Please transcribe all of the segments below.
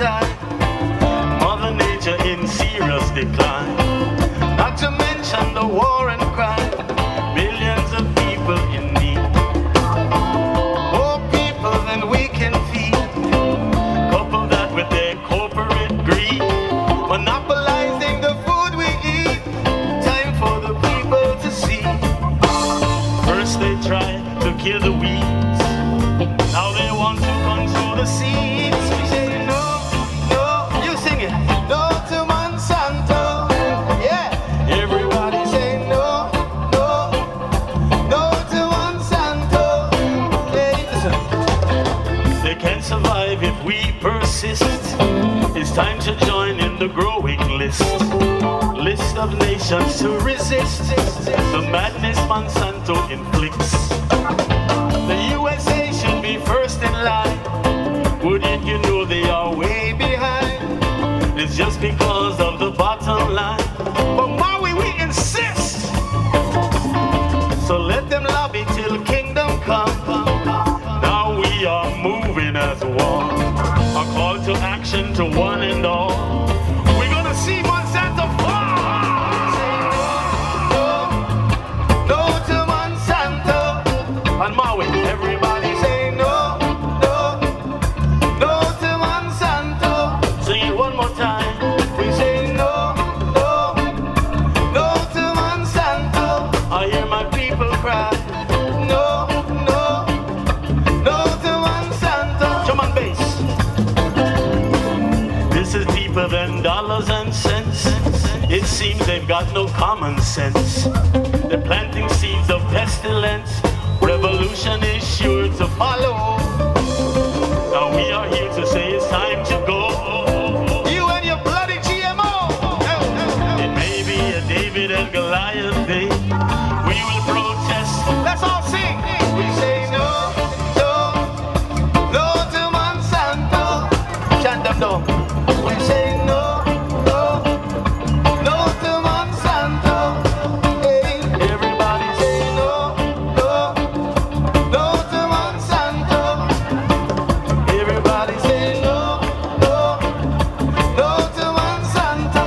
Atay. Mother Nature in serious decline. Not to mention the war and crime. Millions of people in need. More people than we can feed. Couple that with their corporate greed. Monopolizing the food we eat. Time for the people to see. First they tried to kill the weeds. Now they want to control the seeds. We say no, no, you sing it. No to Monsanto. Yeah, everybody say no, no, no to Monsanto. Hey, listen. They can't survive if we persist. It's time to join in the growing list. List of nations to resist the madness Monsanto inflicts. The USA should be first in line. Wouldn't you know they are way behind? It's just because of the bottom line. But Maui, we insist. So let them lobby till kingdom come. Now we are moving as one. A call to action to one and all. We're gonna see Monsanto fall. No, no, no to Monsanto. On Maui, everybody say no, no, no to Monsanto. Sing it one more time. We say no, no, no to Monsanto. I hear my people cry. No, no, no to Monsanto. Drum and bass. This is deeper than dollars and cents. It seems they've got no common sense. They're planting seeds of pestilence. Revolution is sure to follow. Now we are here to say it's time to go. You and your bloody GMO. It may be a David and Goliath day. We will protest. Let's all sing. We say no, no, no to Monsanto. Chant them down. We say no, no, no to Monsanto. Hey, everybody say no, no, no to Monsanto. Everybody say no, no, no to Monsanto.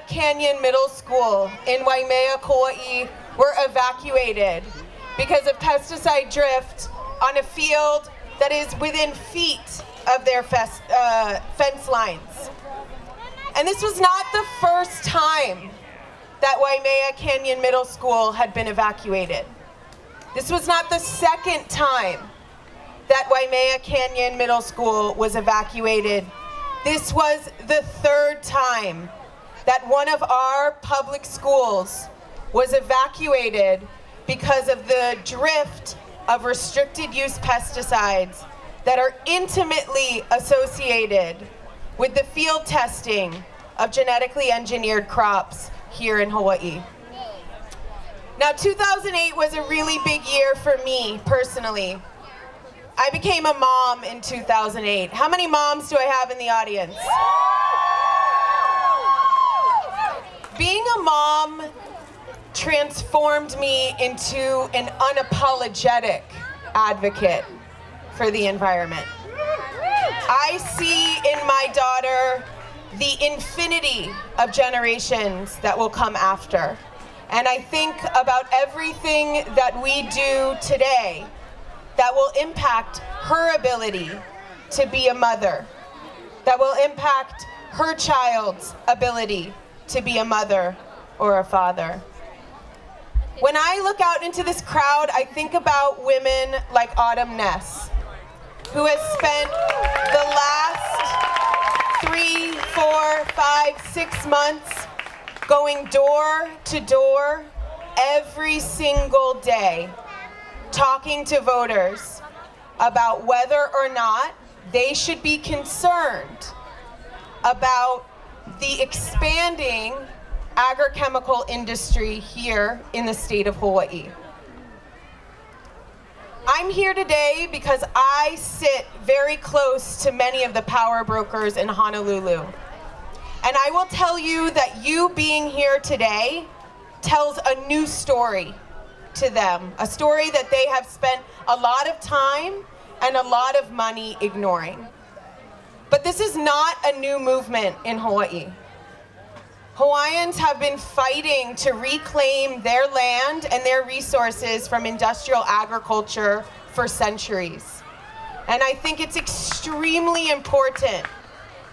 Canyon Middle School in Waimea, Kauai were evacuated because of pesticide drift on a field that is within feet of their fence lines. And this was not the first time that Waimea Canyon Middle School had been evacuated. This was not the second time that Waimea Canyon Middle School was evacuated. This was the third time that one of our public schools was evacuated because of the drift of restricted use pesticides that are intimately associated with the field testing of genetically engineered crops here in Hawaii. Now, 2008 was a really big year for me personally. I became a mom in 2008. How many moms do I have in the audience? Being a mom transformed me into an unapologetic advocate for the environment. I see in my daughter the infinity of generations that will come after. And I think about everything that we do today that will impact her ability to be a mother, that will impact her child's ability to be a mother or a father. When I look out into this crowd, I think about women like Autumn Ness, who has spent the last 3, 4, 5, 6 months going door to door every single day, talking to voters about whether or not they should be concerned about the expanding agrochemical industry here in the state of Hawaii. I'm here today because I sit very close to many of the power brokers in Honolulu. And I will tell you that you being here today tells a new story to them, a story that they have spent a lot of time and a lot of money ignoring. But this is not a new movement in Hawaii. Hawaiians have been fighting to reclaim their land and their resources from industrial agriculture for centuries. And I think it's extremely important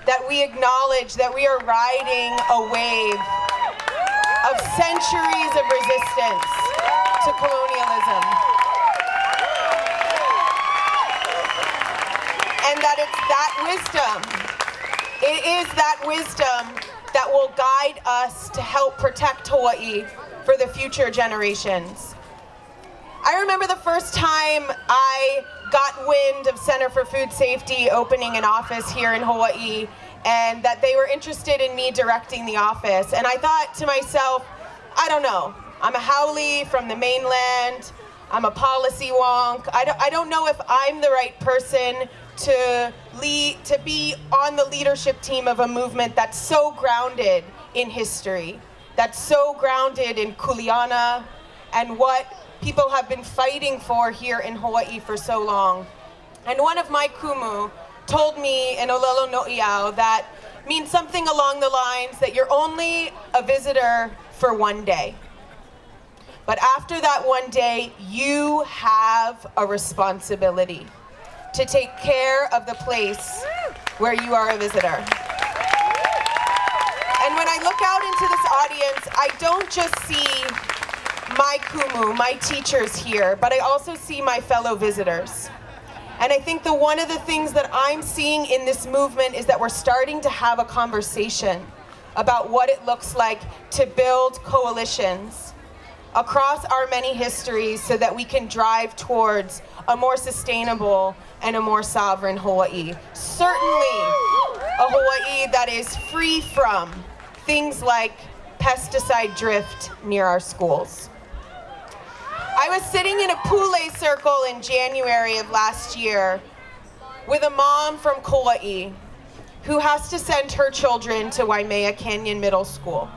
that we acknowledge that we are riding a wave of centuries of resistance to colonialism. And that it's that wisdom, it is that wisdom that will guide us to help protect Hawaii for the future generations. I remember the first time I got wind of Center for Food Safety opening an office here in Hawaii, and that they were interested in me directing the office. And I thought to myself, I don't know, I'm a haole from the mainland, I'm a policy wonk, I don't know if I'm the right person to be on the leadership team of a movement that's so grounded in history, that's so grounded in kuleana and what people have been fighting for here in Hawaii for so long. And one of my kumu told me in Olelo No'iau that means something along the lines that you're only a visitor for one day. But after that one day, you have a responsibility to take care of the place where you are a visitor. And when I look out into this audience, I don't just see my kumu, my teachers here, but I also see my fellow visitors. And I think one of the things that I'm seeing in this movement is that we're starting to have a conversation about what it looks like to build coalitions across our many histories so that we can drive towards a more sustainable and a more sovereign Hawaii. Certainly a Hawaii that is free from things like pesticide drift near our schools. I was sitting in a pule circle in January of last year with a mom from Kauai who has to send her children to Waimea Canyon Middle School.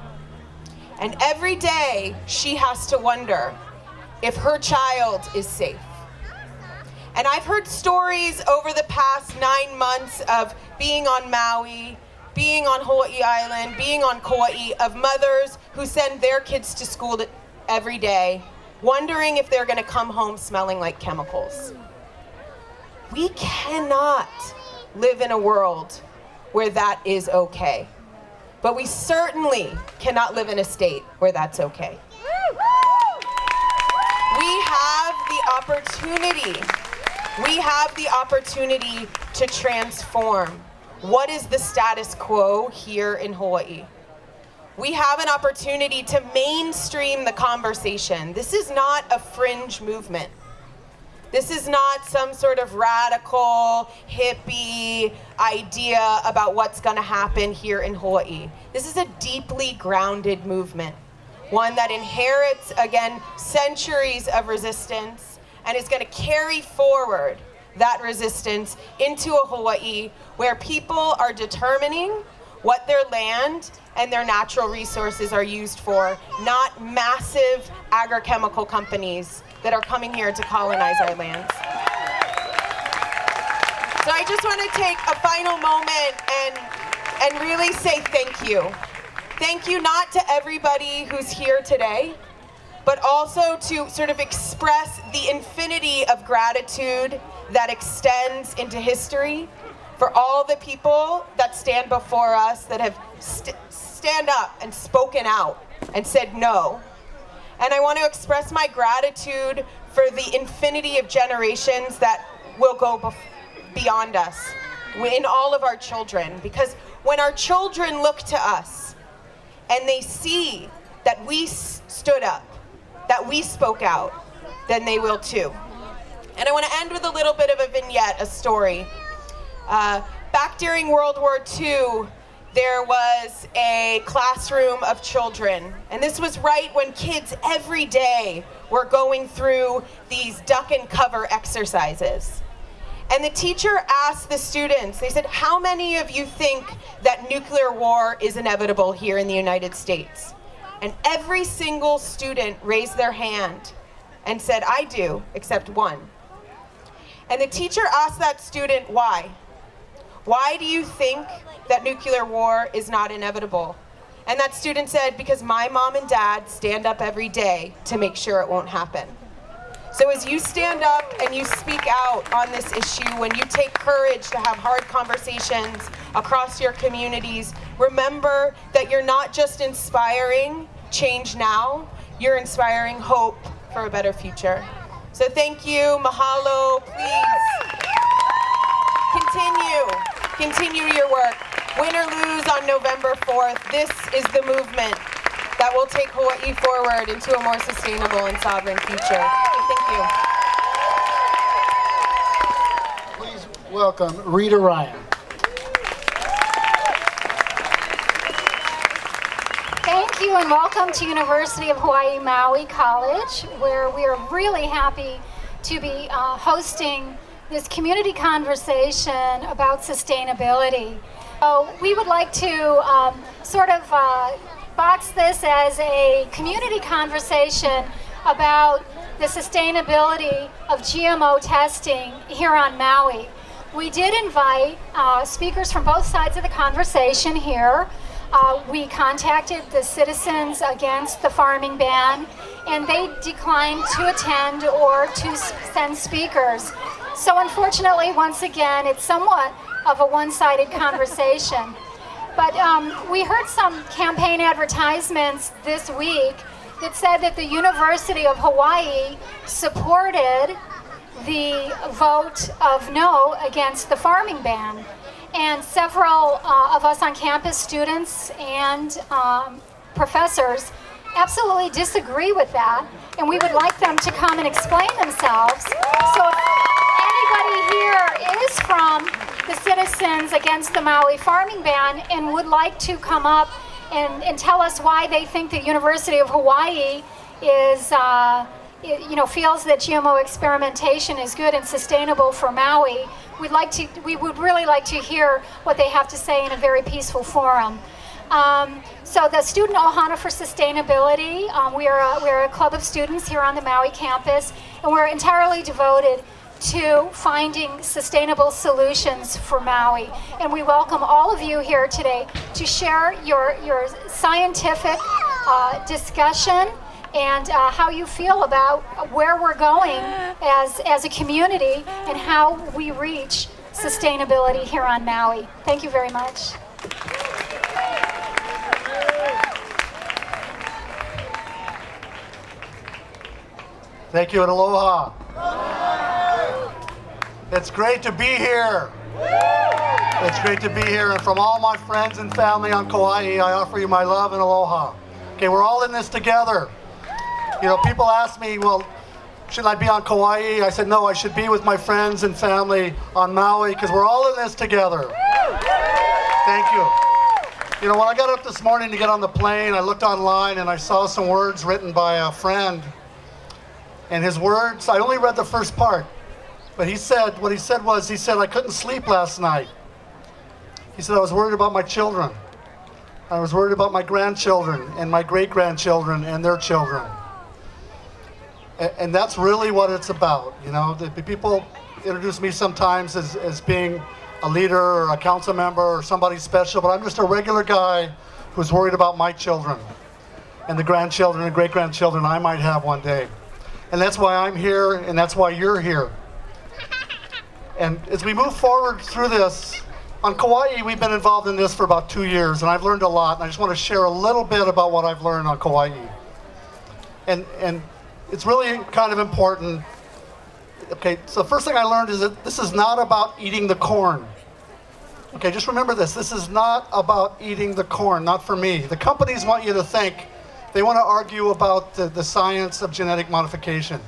And every day she has to wonder if her child is safe. And I've heard stories over the past 9 months of being on Maui, being on Hawaii Island, being on Kauai, of mothers who send their kids to school every day, wondering if they're gonna come home smelling like chemicals. We cannot live in a world where that is okay. But we certainly cannot live in a state where that's okay. We have the opportunity to transform what is the status quo here in Hawaii. We have an opportunity to mainstream the conversation. This is not a fringe movement. This is not some sort of radical, hippie idea about what's gonna happen here in Hawaii. This is a deeply grounded movement, one that inherits, again, centuries of resistance and is gonna carry forward that resistance into a Hawaii where people are determining what their land and their natural resources are used for, not massive agrochemical companies that are coming here to colonize our lands. So I just want to take a final moment and really say thank you. Thank you not to everybody who's here today, but also to sort of express the infinity of gratitude that extends into history for all the people that stand before us that have stand up and spoken out and said no. And I want to express my gratitude for the infinity of generations that will go beyond us, in all of our children. Because when our children look to us and they see that we stood up, that we spoke out, then they will too. And I want to end with a little bit of a vignette, a story. Back during World War II, there was a classroom of children. And this was right when kids every day were going through these duck and cover exercises. And the teacher asked the students, they said, how many of you think that nuclear war is inevitable here in the United States? And every single student raised their hand and said, I do, except one. And the teacher asked that student, why? Why do you think that nuclear war is not inevitable? And that student said, because my mom and dad stand up every day to make sure it won't happen. So as you stand up and you speak out on this issue, when you take courage to have hard conversations across your communities, remember that you're not just inspiring change now, you're inspiring hope for a better future. So thank you, mahalo, please. Continue your work. Win or lose on November 4th, this is the movement that will take Hawaii forward into a more sustainable and sovereign future. Thank you. Please welcome Rita Ryan. Thank you and welcome to University of Hawaii Maui College, where we are really happy to be hosting this community conversation about sustainability. So we would like to box this as a community conversation about the sustainability of GMO testing here on Maui. We did invite speakers from both sides of the conversation here. We contacted the Citizens Against the Farming Ban, and they declined to attend or to send speakers. So unfortunately, once again, it's somewhat of a one-sided conversation. But we heard some campaign advertisements this week that said that the University of Hawaii supported the vote of no against the farming ban. And several of us on campus, students and professors, absolutely disagree with that. And we would like them to come and explain themselves. So if anybody here is from the Citizens Against the Maui Farming Ban and would like to come up and tell us why they think the University of Hawaii is, feels that GMO experimentation is good and sustainable for Maui, we would really like to hear what they have to say in a very peaceful forum. So the Student Ohana for Sustainability, we're a club of students here on the Maui campus, and we're entirely devoted to finding sustainable solutions for Maui. And we welcome all of you here today to share your scientific discussion and how you feel about where we're going as a community and how we reach sustainability here on Maui. Thank you very much. Thank you and aloha. It's great to be here. It's great to be here, and from all my friends and family on Kauai, I offer you my love and aloha. Okay, we're all in this together. You know, people ask me, well, should I be on Kauai? I said, no, I should be with my friends and family on Maui, because we're all in this together. Thank you. You know, when I got up this morning to get on the plane, I looked online and I saw some words written by a friend. And his words, I only read the first part. But he said, what he said was, he said, I couldn't sleep last night. He said, I was worried about my children. I was worried about my grandchildren and my great-grandchildren and their children. And that's really what it's about. You know, the people introduce me sometimes as being a leader or a council member or somebody special, but I'm just a regular guy who's worried about my children. and the grandchildren and great-grandchildren I might have one day. And that's why I'm here, and that's why you're here. And as we move forward through this, on Kauai, we've been involved in this for about 2 years, and I've learned a lot, and I just want to share a little bit about what I've learned on Kauai. And it's really kind of important. Okay, so the first thing I learned is that this is not about eating the corn. Okay, just remember this. This is not about eating the corn, not for me. The companies want you to think. They want to argue about the science of genetic modification.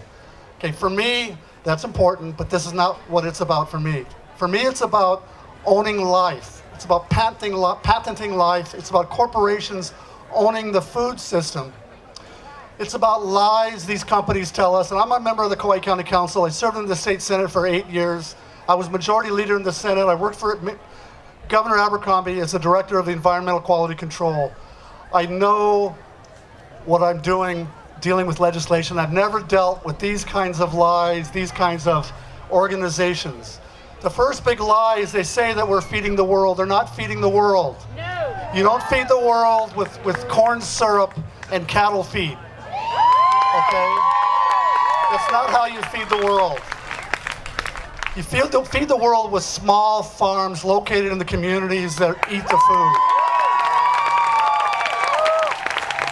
Okay, for me, that's important, but this is not what it's about for me. For me, it's about owning life. It's about patenting life. It's about corporations owning the food system. It's about lies these companies tell us. And I'm a member of the Kauai County Council. I served in the state Senate for 8 years. I was majority leader in the Senate. I worked for Governor Abercrombie as the director of the Environmental Quality Control. I know what I'm doing dealing with legislation. I've never dealt with these kinds of lies, these kinds of organizations. The first big lie is they say that we're feeding the world. They're not feeding the world. No. You don't feed the world with corn syrup and cattle feed. Okay? That's not how you feed the world. You feed the world with small farms located in the communities that eat the food.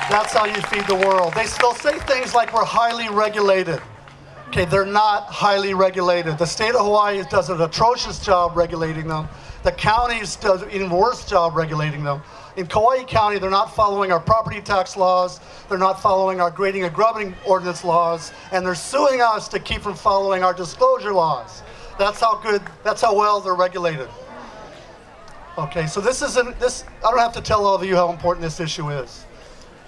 That's how you feed the world. They'll say things like we're highly regulated. Okay, they're not highly regulated. The state of Hawaii does an atrocious job regulating them. The counties do an even worse job regulating them. In Kauai County, they're not following our property tax laws. They're not following our grading and grubbing ordinance laws. And they're suing us to keep from following our disclosure laws. That's how well they're regulated. Okay, so I don't have to tell all of you how important this issue is.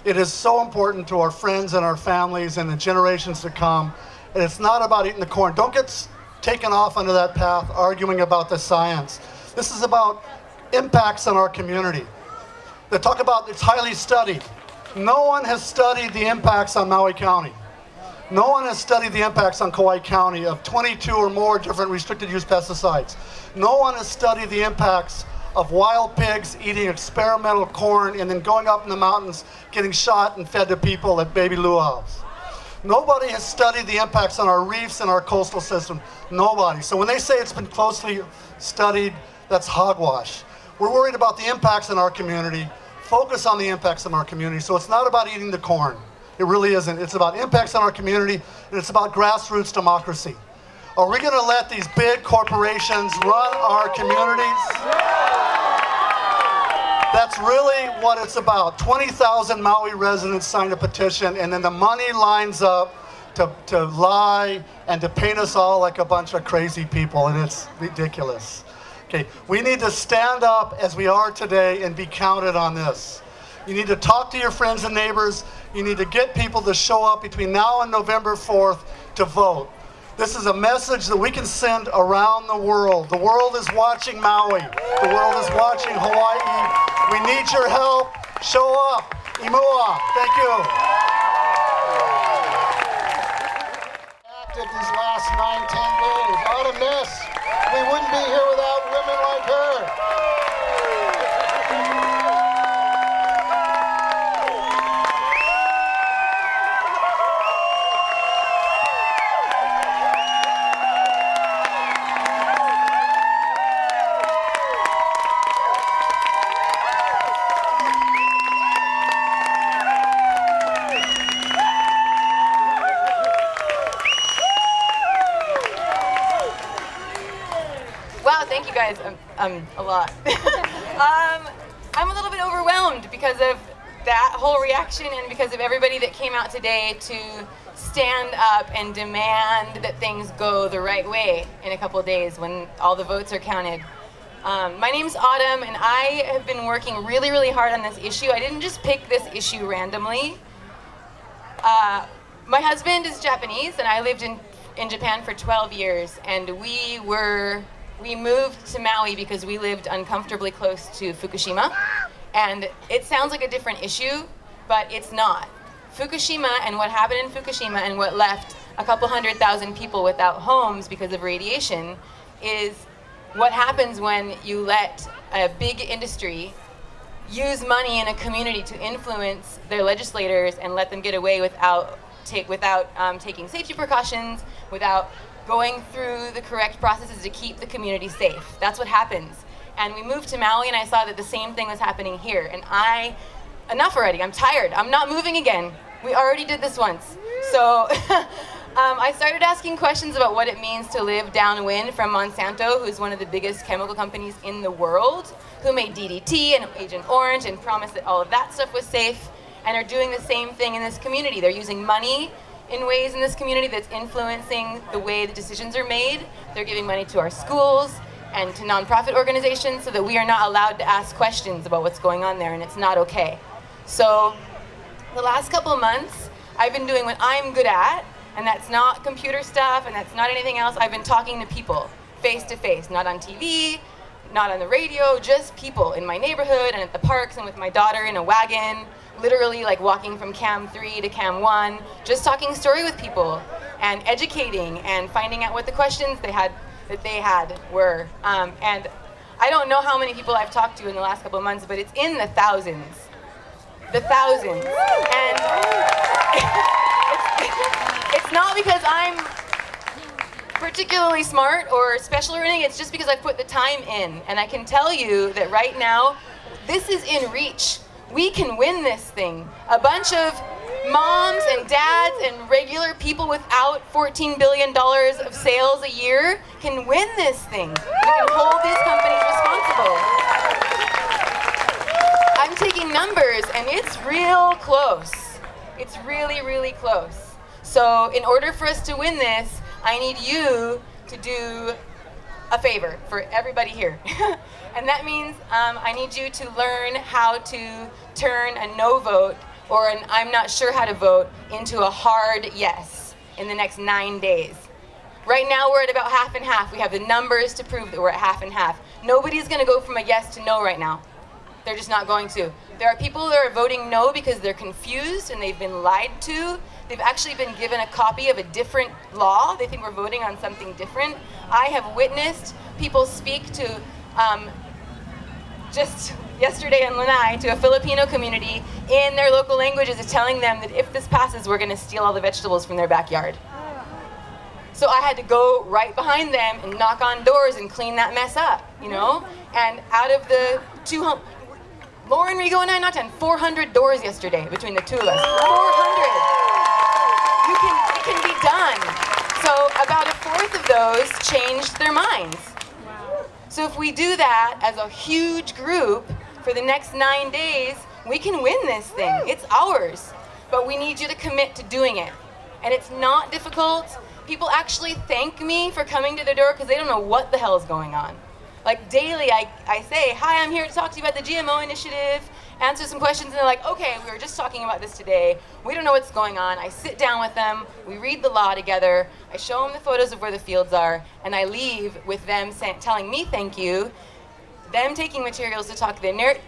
It is so important to our friends and our families and the generations to come. And it's not about eating the corn. Don't get taken off onto that path arguing about the science. This is about impacts on our community. They talk about it's highly studied. No one has studied the impacts on Maui County. No one has studied the impacts on Kauai County of 22 or more different restricted use pesticides. No one has studied the impacts of wild pigs eating experimental corn and then going up in the mountains, getting shot and fed to people at baby luau's. Nobody has studied the impacts on our reefs and our coastal system. Nobody. So when they say it's been closely studied, that's hogwash. We're worried about the impacts in our community. Focus on the impacts in our community. So it's not about eating the corn. It really isn't. It's about impacts on our community, and it's about grassroots democracy. Are we going to let these big corporations run our communities? That's really what it's about. 20,000 Maui residents signed a petition, and then the money lines up to lie and to paint us all like a bunch of crazy people, and it's ridiculous. Okay, we need to stand up as we are today and be counted on this. You need to talk to your friends and neighbors. You need to get people to show up between now and November 4th to vote. This is a message that we can send around the world. The world is watching Maui. The world is watching Hawaii. We need your help. Show up. Imua. Thank you. Active these last 9-10 days. Autumn Ness. We wouldn't be here without women like her. Thank you guys a lot. I'm a little bit overwhelmed because of that whole reaction and because of everybody that came out today to stand up and demand that things go the right way in a couple of days when all the votes are counted. My name's Autumn, and I have been working really, really hard on this issue. I didn't just pick this issue randomly. My husband is Japanese, and I lived in Japan for 12 years, and we moved to Maui because we lived uncomfortably close to Fukushima. And it sounds like a different issue, but it's not. Fukushima and what happened in Fukushima and what left a couple 100,000 people without homes because of radiation is what happens when you let a big industry use money in a community to influence their legislators and let them get away without taking safety precautions, without going through the correct processes to keep the community safe. That's what happens. And we moved to Maui and I saw that the same thing was happening here. And enough already, I'm tired. I'm not moving again. We already did this once. So I started asking questions about what it means to live downwind from Monsanto, who's one of the biggest chemical companies in the world, who made DDT and Agent Orange and promised that all of that stuff was safe, and are doing the same thing in this community. They're using money in ways in this community that's influencing the way the decisions are made. They're giving money to our schools and to nonprofit organizations so that we are not allowed to ask questions about what's going on there, and it's not okay. So the last couple of months, I've been doing what I'm good at, and that's not computer stuff, and that's not anything else. I've been talking to people, face to face, not on TV, not on the radio, just people in my neighborhood and at the parks and with my daughter in a wagon, literally like walking from Cam 3 to Cam 1, just talking story with people and educating and finding out what the questions they had were. And I don't know how many people I've talked to in the last couple of months, but it's in the thousands. The thousands. And it's not because I'm particularly smart or special or anything, it's just because I put the time in. And I can tell you that right now, this is in reach. We can win this thing. A bunch of moms and dads and regular people without $14 billion of sales a year can win this thing. We can hold these companies responsible. I'm taking numbers and it's real close. It's really, really close. So in order for us to win this, I need you to do a favor for everybody here. And that means I need you to learn how to turn a no vote or an I'm not sure how to vote into a hard yes in the next 9 days. Right now we're at about half and half. We have the numbers to prove that we're at half and half. Nobody's gonna go from a yes to no right now. They're just not going to. There are people that are voting no because they're confused and they've been lied to. They've actually been given a copy of a different law. They think we're voting on something different. I have witnessed people speak to, just yesterday in Lanai, to a Filipino community in their local languages, telling them that if this passes, we're gonna steal all the vegetables from their backyard. So I had to go right behind them and knock on doors and clean that mess up, you know? And out of the Lorrin, Rigo, and I knocked on 400 doors yesterday between the two of us. 400! It can be done. So about a fourth of those changed their minds. So if we do that as a huge group for the next 9 days, we can win this thing. It's ours. But we need you to commit to doing it. And it's not difficult. People actually thank me for coming to their door because they don't know what the hell is going on. Like daily, I say, hi, I'm here to talk to you about the GMO initiative, answer some questions, and they're like, okay, we were just talking about this today. We don't know what's going on. I sit down with them, we read the law together, I show them the photos of where the fields are, and I leave with them telling me thank you, them taking materials to talk to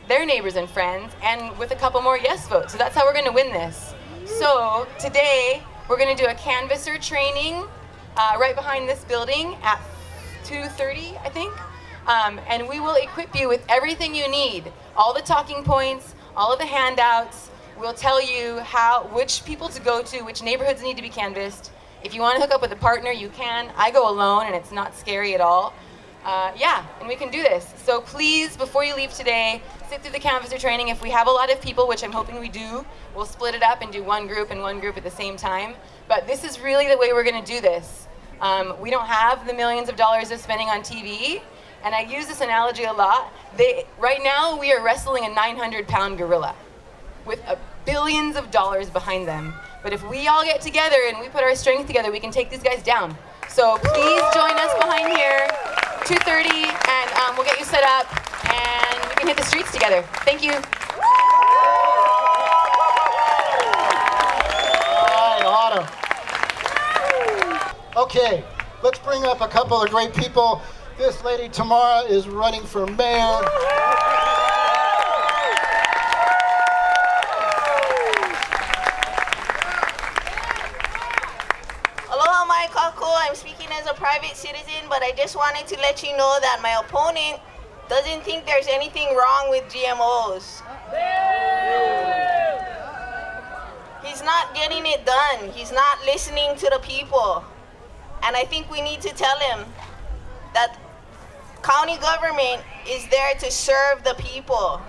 their neighbors and friends, and with a couple more yes votes. So that's how we're gonna win this. So today, we're gonna do a canvasser training right behind this building at 2:30, I think. And we will equip you with everything you need. All the talking points, all of the handouts. We'll tell you which people to go to, which neighborhoods need to be canvassed. If you want to hook up with a partner, you can. I go alone and it's not scary at all. Yeah, and we can do this. So please, before you leave today, sit through the canvasser training. If we have a lot of people, which I'm hoping we do, we'll split it up and do one group and one group at the same time. But this is really the way we're gonna do this. We don't have the millions of dollars of spending on TV. And I use this analogy a lot. Right now, we are wrestling a 900-pound gorilla with billions of dollars behind them. But if we all get together and we put our strength together, we can take these guys down. So please join us behind here, 2:30, and we'll get you set up, and we can hit the streets together. Thank you. All right, okay, let's bring up a couple of great people. This lady, Tamara, is running for mayor. Aloha mai kako. I'm speaking as a private citizen, but I just wanted to let you know that my opponent doesn't think there's anything wrong with GMOs. He's not getting it done. He's not listening to the people. And I think we need to tell him that county government is there to serve the people.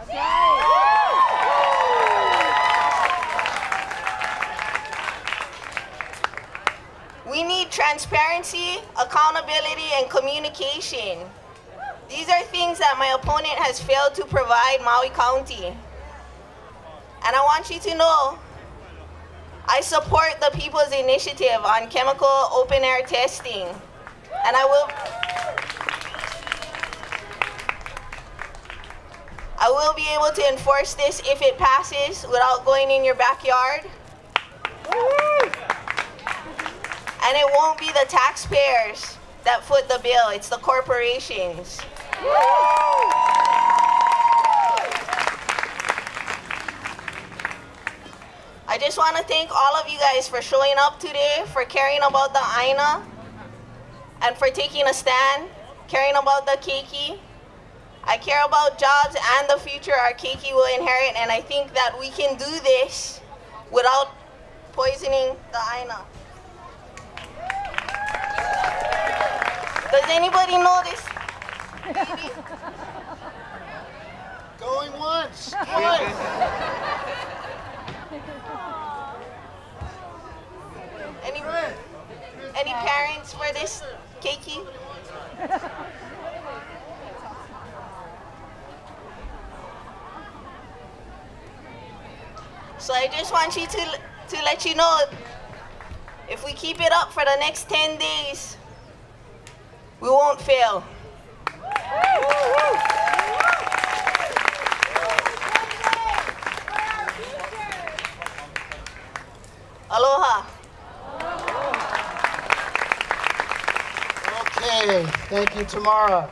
We need transparency, accountability, and communication. These are things that my opponent has failed to provide Maui County. And I want you to know, I support the People's Initiative on chemical open-air testing. And I will be able to enforce this if it passes without going in your backyard. And it won't be the taxpayers that foot the bill, it's the corporations. I just want to thank all of you guys for showing up today, for caring about the Aina, and for taking a stand, caring about the keiki. I care about jobs and the future our keiki will inherit, and I think that we can do this without poisoning the Aina. Does anybody know this? Going once, twice. Any parents for this keiki? So I just want you to let you know, if we keep it up for the next 10 days, we won't fail. Aloha. Okay, thank you, Tamara.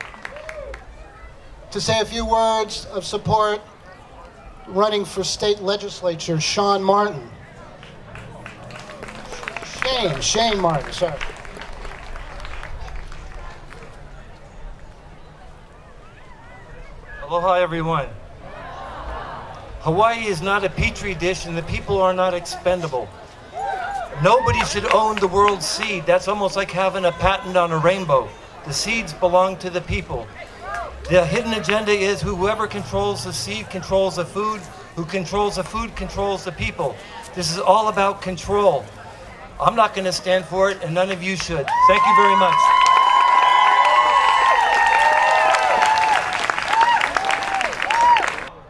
To say a few words of support, running for state legislature, Sean Martin. Shane Martin, sorry. Aloha, everyone. Hawaii is not a petri dish and the people are not expendable. Nobody should own the world's seed. That's almost like having a patent on a rainbow. The seeds belong to the people. The hidden agenda is whoever controls the seed controls the food. Who controls the food controls the people. This is all about control. I'm not going to stand for it, and none of you should. Thank you very much.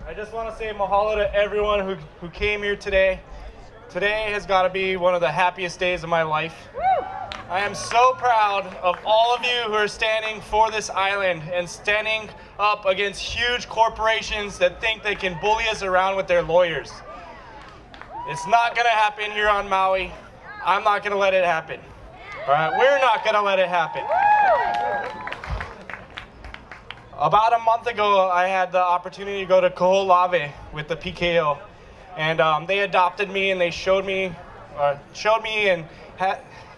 I just want to say mahalo to everyone who came here today. Today has got to be one of the happiest days of my life. I am so proud of all of you who are standing for this island and standing up against huge corporations that think they can bully us around with their lawyers. It's not going to happen here on Maui. I'm not going to let it happen. All right, we're not going to let it happen. About a month ago, I had the opportunity to go to Koholave with the PKO. And they adopted me and they showed me and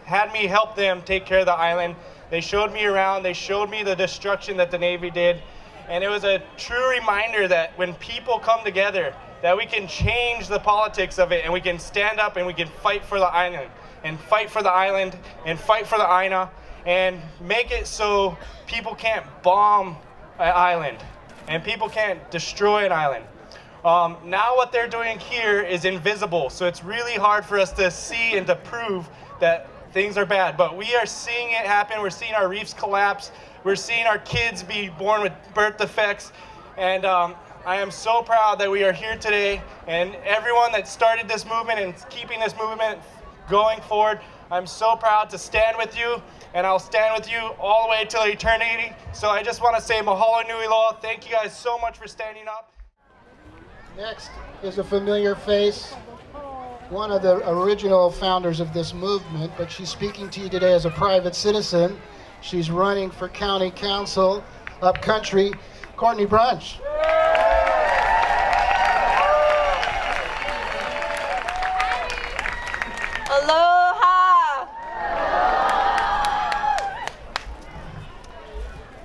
had me help them take care of the island. They showed me around, they showed me the destruction that the Navy did. And it was a true reminder that when people come together, that we can change the politics of it and we can stand up and we can fight for the island and fight for the island and fight for the Aina and make it so people can't bomb an island and people can't destroy an island. Now what they're doing here is invisible, so it's really hard for us to see and to prove that things are bad. But we are seeing it happen. We're seeing our reefs collapse. We're seeing our kids be born with birth defects. And I am so proud that we are here today. And everyone that started this movement and keeping this movement going forward, I'm so proud to stand with you. And I'll stand with you all the way till eternity. So I just want to say mahalo nui loa. Thank you guys so much for standing up. Next is a familiar face, one of the original founders of this movement, but she's speaking to you today as a private citizen. She's running for county council up country, Courtney Bruch. Aloha!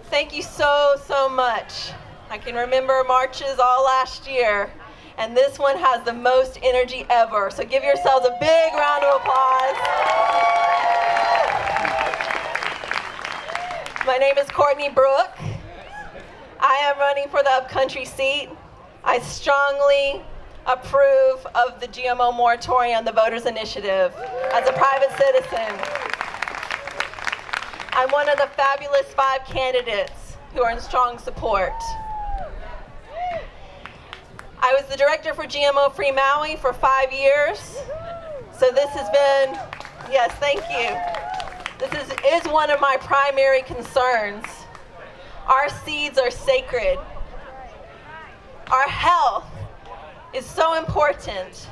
Thank you so much. I can remember marches all last year. and this one has the most energy ever. So give yourselves a big round of applause. My name is Courtney Bruch. I am running for the upcountry seat. I strongly approve of the GMO moratorium, the voters initiative, as a private citizen. I'm one of the fabulous 5 candidates who are in strong support. I was the director for GMO Free Maui for 5 years. So this has been, yes, thank you. This is one of my primary concerns. Our seeds are sacred. Our health is so important.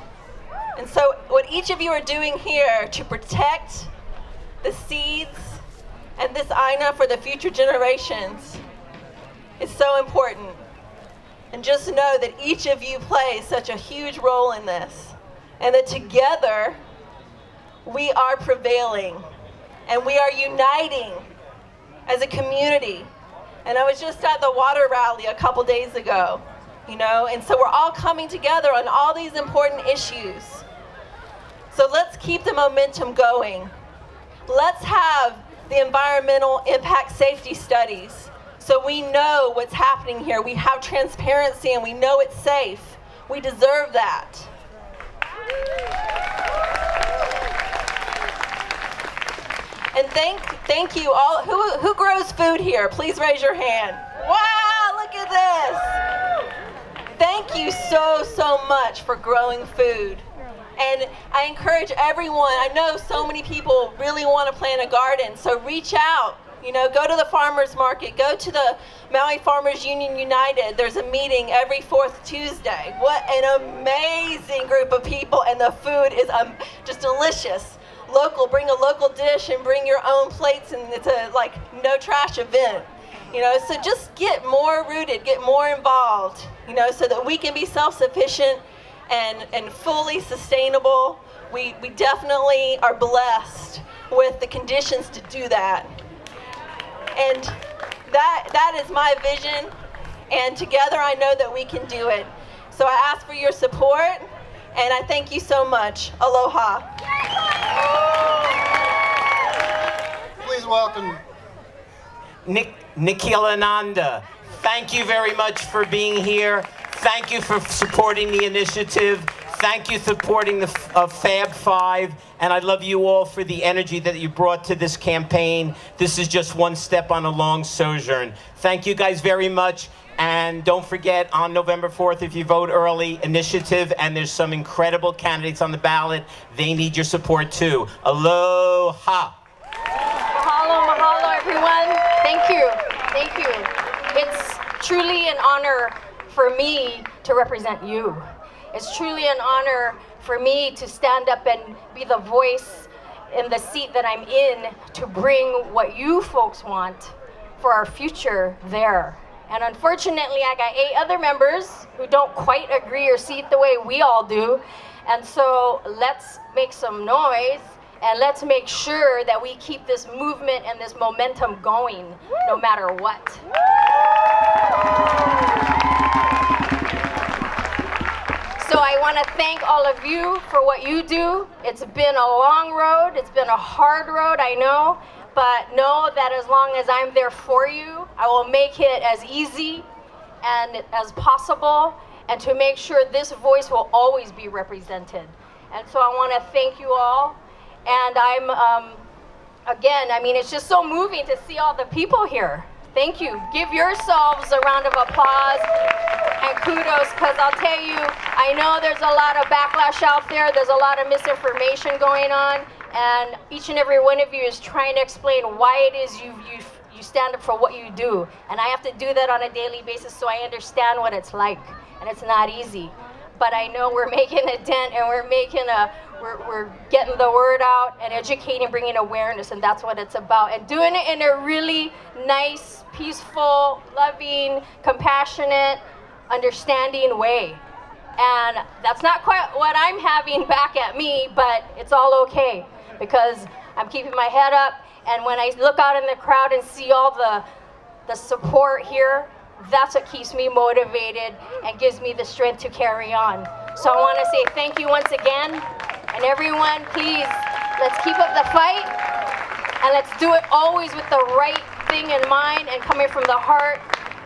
And so what each of you are doing here to protect the seeds and this Aina for the future generations is so important. And just know that each of you plays such a huge role in this, and that together we are prevailing and we are uniting as a community. And I was just at the water rally a couple days ago, you know, and so we're all coming together on all these important issues. So let's keep the momentum going. Let's have the environmental impact safety studies so we know what's happening here. We have transparency and we know it's safe. We deserve that. And thank you all. Who grows food here? Please raise your hand. Wow, look at this. Thank you so much for growing food. And I encourage everyone, I know so many people really want to plant a garden, so reach out. You know, go to the farmer's market, go to the Maui Farmers Union United. There's a meeting every 4th Tuesday. What an amazing group of people, and the food is just delicious. Local, bring a local dish and bring your own plates, and it's a like no trash event. You know, so just get more rooted, get more involved, you know, so that we can be self-sufficient and fully sustainable. We definitely are blessed with the conditions to do that. And that is my vision, and together I know that we can do it. So I ask for your support, and I thank you so much. Aloha. Please welcome Nikhil. Thank you very much for being here. Thank you for supporting the initiative. Thank you for supporting the Fab Five. And I love you all for the energy that you brought to this campaign. This is just one step on a long sojourn. Thank you guys very much. And don't forget, on November 4th, if you vote early, initiative, and there's some incredible candidates on the ballot. They need your support too. Aloha. Mahalo, mahalo, everyone. Thank you. Thank you. It's truly an honor for me to represent you. It's truly an honor for me to stand up and be the voice in the seat that I'm in to bring what you folks want for our future there. And unfortunately, I got 8 other members who don't quite agree or see it the way we all do. And so let's make some noise and let's make sure that we keep this movement and this momentum going no matter what. So I want to thank all of you for what you do. It's been a long road. It's been a hard road, I know. But know that as long as I'm there for you, I will make it as easy and as possible, and to make sure this voice will always be represented. And so I want to thank you all. And I'm, again, I mean, it's just so moving to see all the people here. Thank you. Give yourselves a round of applause and kudos, because I'll tell you, I know there's a lot of backlash out there. There's a lot of misinformation going on. And each and every one of you is trying to explain why it is you stand up for what you do. And I have to do that on a daily basis so I understand what it's like. And it's not easy. But I know we're making a dent, and we're getting the word out and educating, bringing awareness, and that's what it's about. And doing it in a really nice, peaceful, loving, compassionate, understanding way. And that's not quite what I'm having back at me, but it's all okay, because I'm keeping my head up. And when I look out in the crowd and see all the support here, that's what keeps me motivated and gives me the strength to carry on. So I want to say thank you once again. And everyone, please, let's keep up the fight. And let's do it always with the right thing in mind and coming from the heart,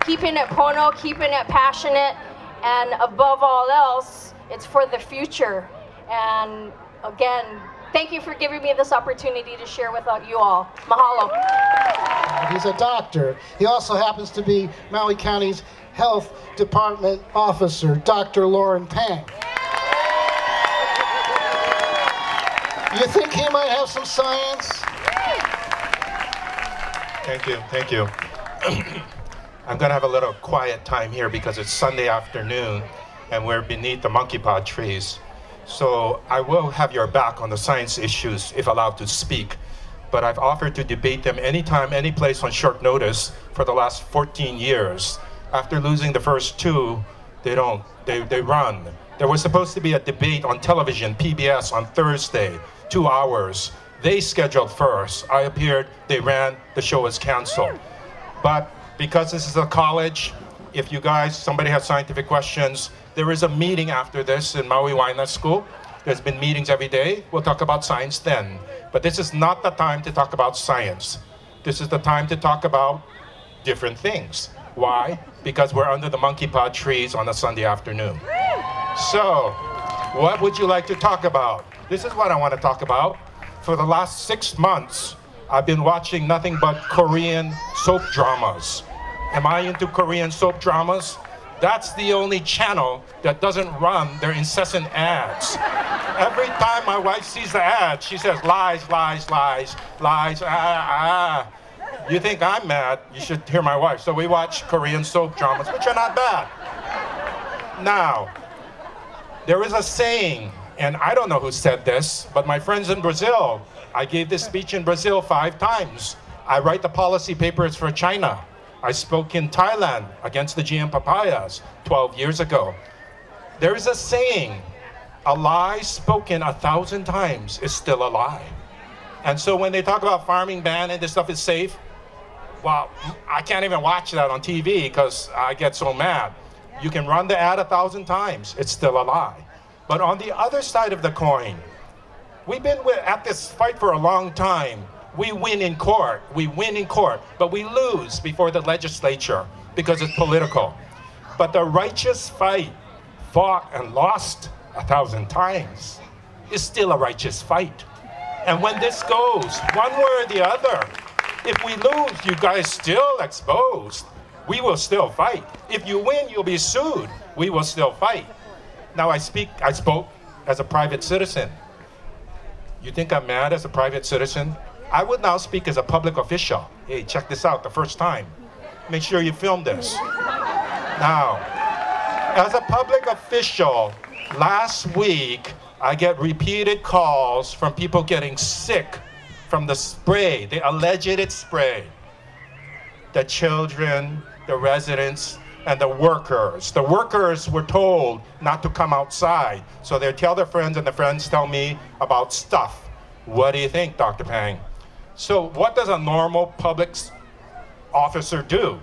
keeping it pono, keeping it passionate, and above all else, it's for the future. And again, thank you for giving me this opportunity to share with you all. Mahalo. He's a doctor. He also happens to be Maui County's Health Department Officer, Dr. Lorrin Pang. You think he might have some science? Thank you, thank you. I'm gonna have a little quiet time here because it's Sunday afternoon and we're beneath the monkey pod trees. So I will have your back on the science issues if allowed to speak, but I've offered to debate them anytime, any place on short notice for the last 14 years. After losing the first two, they run. There was supposed to be a debate on television, PBS, on Thursday, 2 hours. They scheduled first. I appeared, they ran, the show was canceled. But because this is a college, if you guys, somebody has scientific questions, there is a meeting after this in Maui Waiana School. There's been meetings every day. We'll talk about science then. But this is not the time to talk about science. This is the time to talk about different things. Why? Because we're under the monkey pod trees on a Sunday afternoon. So, what would you like to talk about? This is what I want to talk about. For the last 6 months, I've been watching nothing but Korean soap dramas. Am I into Korean soap dramas? That's the only channel that doesn't run their incessant ads. Every time my wife sees the ad, she says, lies, lies, lies, lies, You think I'm mad, you should hear my wife. So we watch Korean soap dramas, which are not bad. Now, there is a saying, and I don't know who said this, but my friends in Brazil, I gave this speech in Brazil 5 times. I write the policy papers for China. I spoke in Thailand against the GM papayas 12 years ago. There is a saying, a lie spoken 1,000 times is still a lie. And so when they talk about farming ban and this stuff is safe, well, I can't even watch that on TV because I get so mad. You can run the ad 1,000 times, it's still a lie. But on the other side of the coin, we've been at this fight for a long time. We win in court, but we lose before the legislature because it's political. But the righteous fight, fought and lost 1,000 times, is still a righteous fight. And when this goes, one way or the other, if we lose, you guys still exposed, we will still fight. If you win, you'll be sued, we will still fight. Now I spoke as a private citizen. You think I'm mad as a private citizen? I would now speak as a public official. Hey, check this out the first time. Make sure you film this. Now, as a public official, last week, I get repeated calls from people getting sick from the spray, the alleged spray. The children, the residents, and the workers. The workers were told not to come outside, so they tell their friends, and the friends tell me about stuff. What do you think, Dr. Pang? So what does a normal public officer do?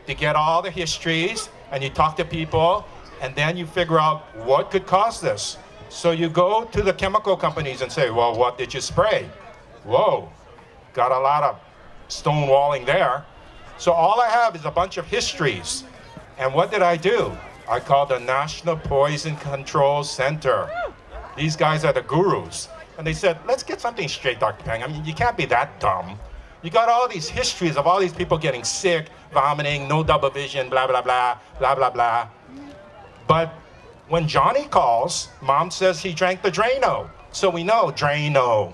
You get all the histories, and you talk to people, and then you figure out what could cause this. So you go to the chemical companies and say, well, what did you spray? Whoa, got a lot of stonewalling there. So all I have is a bunch of histories. And what did I do? I called the National Poison Control Center. These guys are the gurus. And they said, let's get something straight, Dr. Pang. I mean, you can't be that dumb. You got all these histories of all these people getting sick, vomiting, no double vision, blah, blah, blah, blah, blah, blah. But when Johnny calls, Mom says he drank the Drano. So we know, Drano.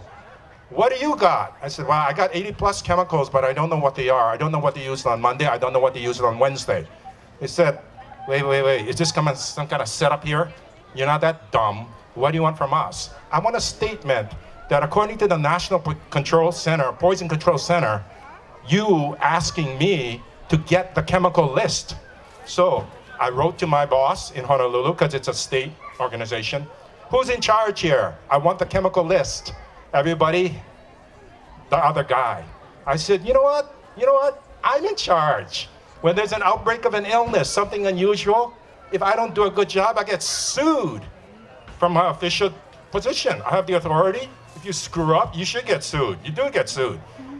What do you got? I said, well, I got 80 plus chemicals, but I don't know what they are. I don't know what they used on Monday. I don't know what they used on Wednesday. They said, wait, is this some kind of setup here? You're not that dumb. What do you want from us? I want a statement that according to the National Control Center, Poison Control Center, you asking me to get the chemical list. So I wrote to my boss in Honolulu, because it's a state organization. Who's in charge here? I want the chemical list. Everybody, the other guy. I said, you know what? I'm in charge. When there's an outbreak of an illness, something unusual, if I don't do a good job, I get sued from my official position. I have the authority. If you screw up, you should get sued. You do get sued.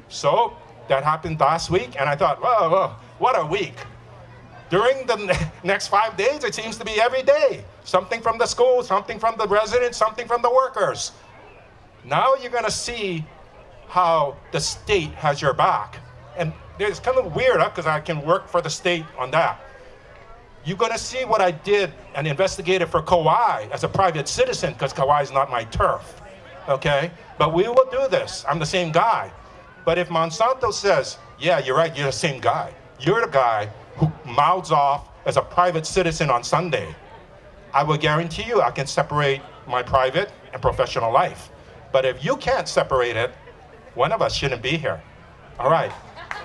So that happened last week, and I thought, whoa, what a week. During the next 5 days, it seems to be every day. Something from the school, something from the residents, something from the workers. Now you're gonna see how the state has your back. And it's kind of weird, because I can work for the state on that. You're gonna see what I did and investigated for Kauai as a private citizen, because Kauai is not my turf, okay? But we will do this. I'm the same guy. But if Monsanto says, yeah, you're right, you're the same guy. You're the guy who mouths off as a private citizen on Sunday, I will guarantee you I can separate my private and professional life. But if you can't separate it, one of us shouldn't be here. All right.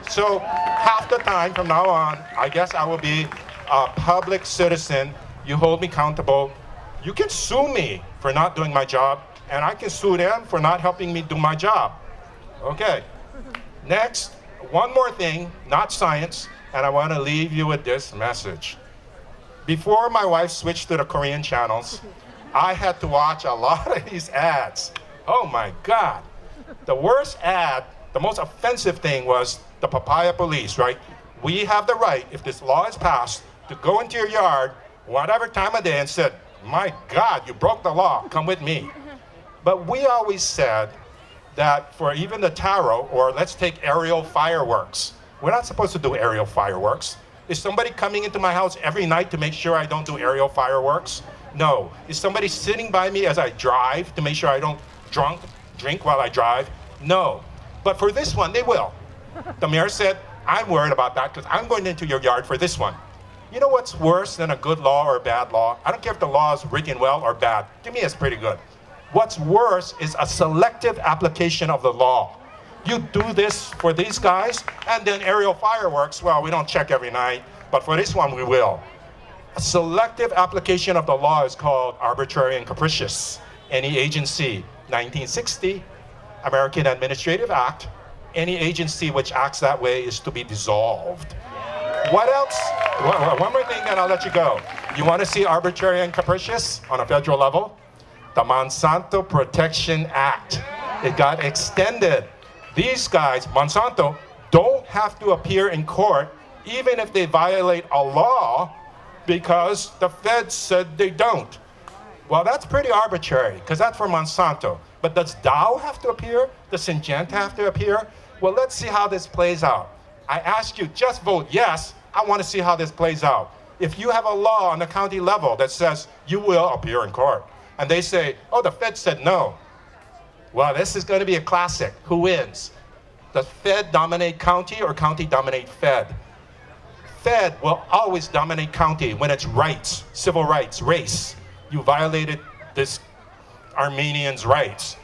So half the time from now on, I guess I will be a public citizen. You hold me accountable. You can sue me for not doing my job, and I can sue them for not helping me do my job. Okay. Next, one more thing, not science, and I want to leave you with this message. Before my wife switched to the Korean channels, I had to watch a lot of these ads. Oh my God. The worst ad, the most offensive thing was the papaya police, right? We have the right, if this law is passed, to go into your yard, whatever time of day, and said, my God, you broke the law, come with me. But we always said that for even the taro, or let's take aerial fireworks, we're not supposed to do aerial fireworks. Is somebody coming into my house every night to make sure I don't do aerial fireworks? No. Is somebody sitting by me as I drive to make sure I don't drink while I drive? No. But for this one, they will. The mayor said, I'm worried about that because I'm going into your yard for this one. You know what's worse than a good law or a bad law? I don't care if the law is written well or bad. To me, it's pretty good. What's worse is a selective application of the law. You do this for these guys, and then aerial fireworks, well, we don't check every night, but for this one, we will. A selective application of the law is called arbitrary and capricious. Any agency, 1960, American Administrative Act, any agency which acts that way is to be dissolved. What else? One more thing, and I'll let you go. You want to see arbitrary and capricious on a federal level? The Monsanto Protection Act. It got extended. These guys, Monsanto, don't have to appear in court even if they violate a law because the feds said they don't. Well, that's pretty arbitrary because that's for Monsanto. But does Dow have to appear? Does Syngenta have to appear? Well, let's see how this plays out. I ask you, just vote yes. I want to see how this plays out. If you have a law on the county level that says you will appear in court, and they say, oh, the Fed said no. Well, this is going to be a classic. Who wins? Does Fed dominate county or county dominate Fed? Fed will always dominate county when it's rights, civil rights, race. You violated this Armenian's rights.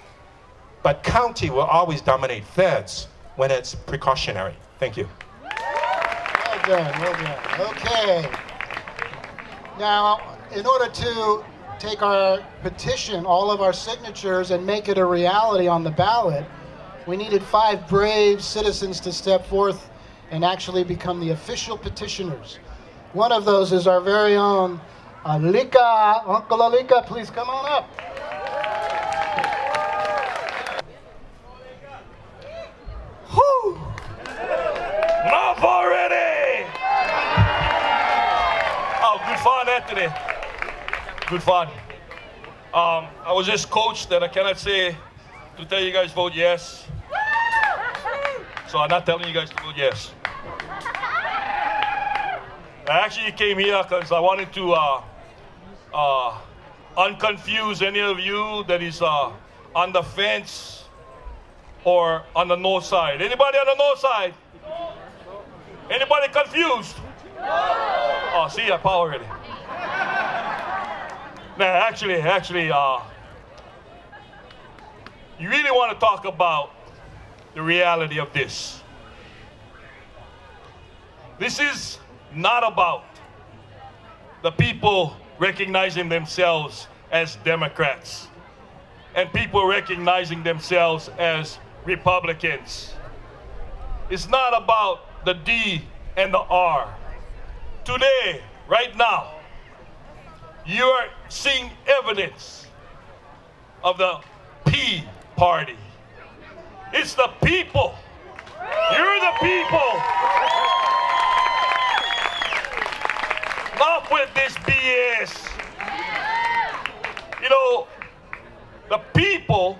But county will always dominate Feds when it's precautionary. Thank you. Well done, well done. Okay. Now, in order to take our petition, all of our signatures, and make it a reality on the ballot, we needed 5 brave citizens to step forth and actually become the official petitioners. One of those is our very own Alika. Uncle Alika, please come on up. Whew! Enough already! Oh, good fun, Anthony. Good fun. I was just coached that I cannot say to tell you guys vote yes. So I'm not telling you guys to vote yes. I actually came here because I wanted to unconfuse any of you that is on the fence or on the no side. Anybody on the no side? Anybody confused? Oh, see, I power it. Now, actually, you really want to talk about the reality of this. This is not about the people recognizing themselves as Democrats and people recognizing themselves as Republicans. It's not about the D and the R. today, right now, you are seeing evidence of the P party. It's the people. You're the people. Enough with this BS. You know, the people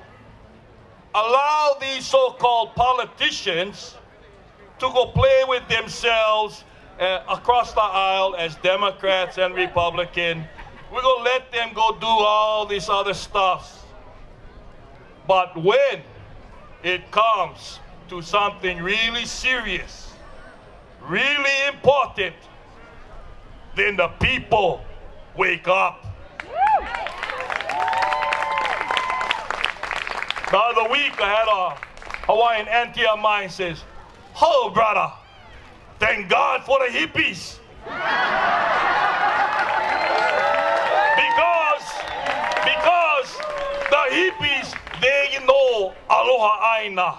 allow these so-called politicians to go play with themselves across the aisle as Democrats and Republicans. We're going to let them go do all this other stuff. But when it comes to something really serious, really important, then the people wake up. The other week, I had a Hawaiian auntie of mine says, "Oh, brother, thank God for the hippies." Because the hippies, they know aloha aina.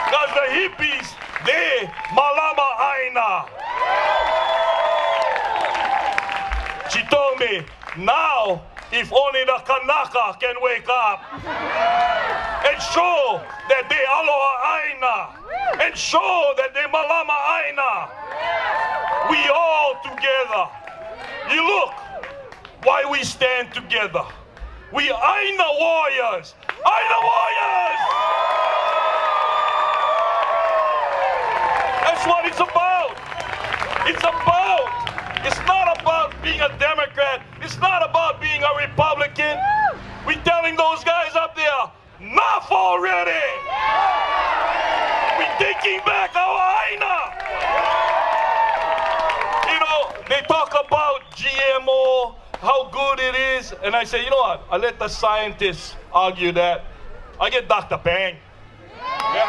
Because the hippies, they malama aina. She told me, now, if only the Kanaka can wake up and show that they aloha aina and show that they malama aina, we all together. You look why we stand together. We aina warriors. Aina warriors! That's what it's about. It's not about being a Democrat. It's not about being a Republican. We're telling those guys up there, enough already. We're taking back our aina. You know, they talk about GMO, how good it is. And I say, you know what? I let the scientists argue that. I get Dr. Bang. Yeah,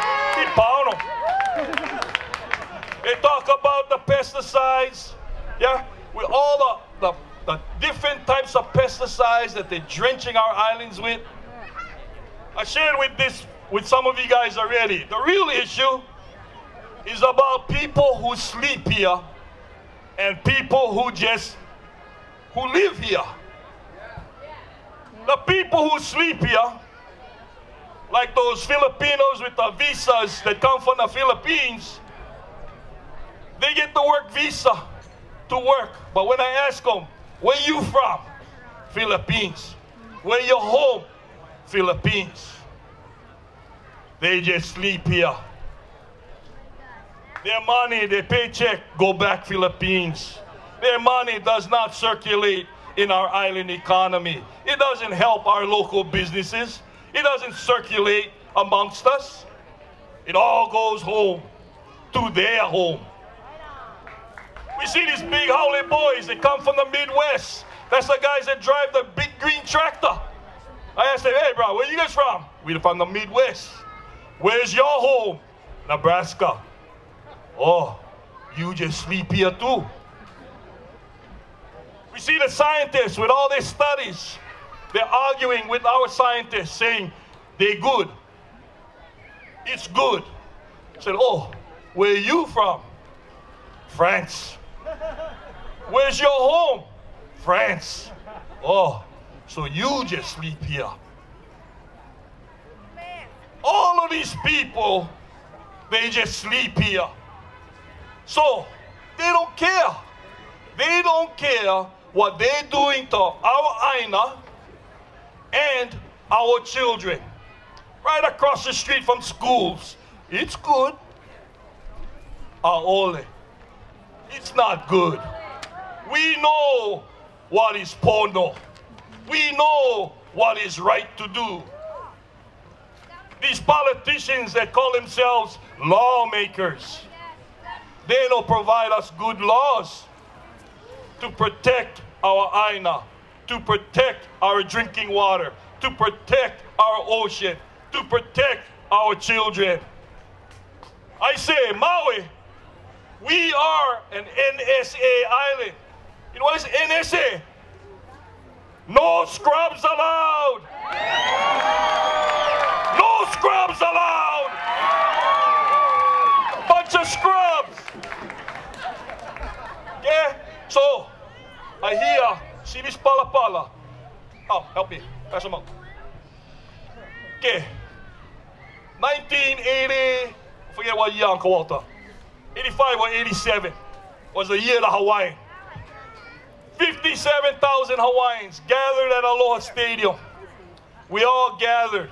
they talk about the pesticides. Yeah, with all the different types of pesticides that they're drenching our islands with. I shared with some of you guys already. The real issue is about people who sleep here and people who live here. The people who sleep here, like those Filipinos with the visas that come from the Philippines, they get the work visa to work. But when I ask them, where you from? Philippines. Where your home? Philippines. They just sleep here. Their money, their paycheck, go back Philippines. Their money does not circulate in our island economy. It doesn't help our local businesses. It doesn't circulate amongst us. It all goes home to their home. We see these big howling boys that come from the Midwest. That's the guys that drive the big green tractor. I asked them, hey, bro, where you guys from? We're from the Midwest. Where's your home? Nebraska. Oh, you just sleep here too. We see the scientists with all their studies. They're arguing with our scientists saying they're good. It's good. I said, oh, where are you from? France. Where's your home? France. Oh, so you just sleep here. All of these people, they just sleep here. So, they don't care. They don't care what they're doing to our aina and our children. Right across the street from schools. It's good. Aole. It's not good. We know what is pono. We know what is right to do. These politicians that call themselves lawmakers, they don't provide us good laws to protect our aina, to protect our drinking water, to protect our ocean, to protect our children. I say, Maui, we are an NSA island. You know what is NSA? No scrubs allowed. No scrubs allowed. Bunch of scrubs. I hear, see this pala pala. Oh, help me, pass them out. Okay, 1980, I forget what year, Uncle Walter. 85 or 87 was the year of Hawaii. 57,000 Hawaiians gathered at Aloha Stadium. We all gathered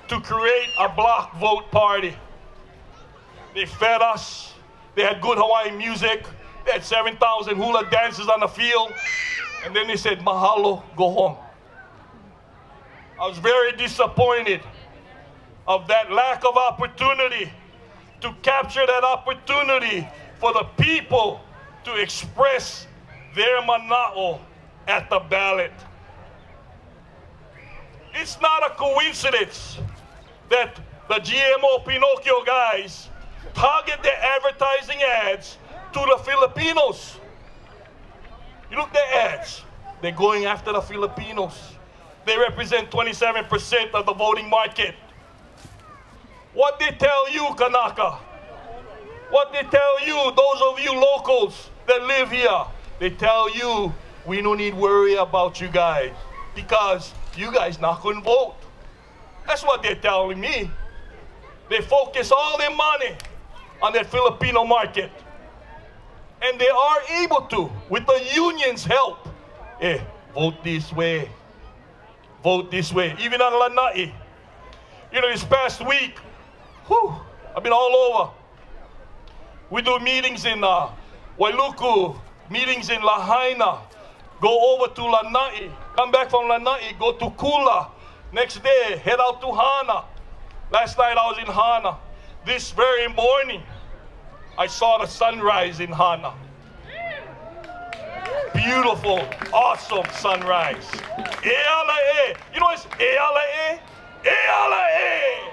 to create a block vote party. They fed us. They had good Hawaiian music. They had 7,000 hula dancers on the field. And then they said, mahalo, go home. I was very disappointed of that lack of opportunity to capture that opportunity for the people to express their mana'o at the ballot. It's not a coincidence that the GMO Pinocchio guys target their advertising ads to the Filipinos. You look at their ads, they're going after the Filipinos. They represent 27% of the voting market. What they tell you, Kanaka? What they tell you, those of you locals that live here, they tell you, we don't need worry about you guys because you guys not going to vote. That's what they're telling me. They focus all their money on that Filipino market. And they are able to, with the union's help. Hey, vote this way. Vote this way. Even on Lanai. You know, this past week, I've been all over. We do meetings in Wailuku, meetings in Lahaina, go over to Lanai, come back from Lanai, go to Kula. Next day, head out to Hana. Last night I was in Hana. This very morning, I saw the sunrise in Hana. Beautiful, awesome sunrise. E-ala-e. You know what's E-ala-e? E-ala-e.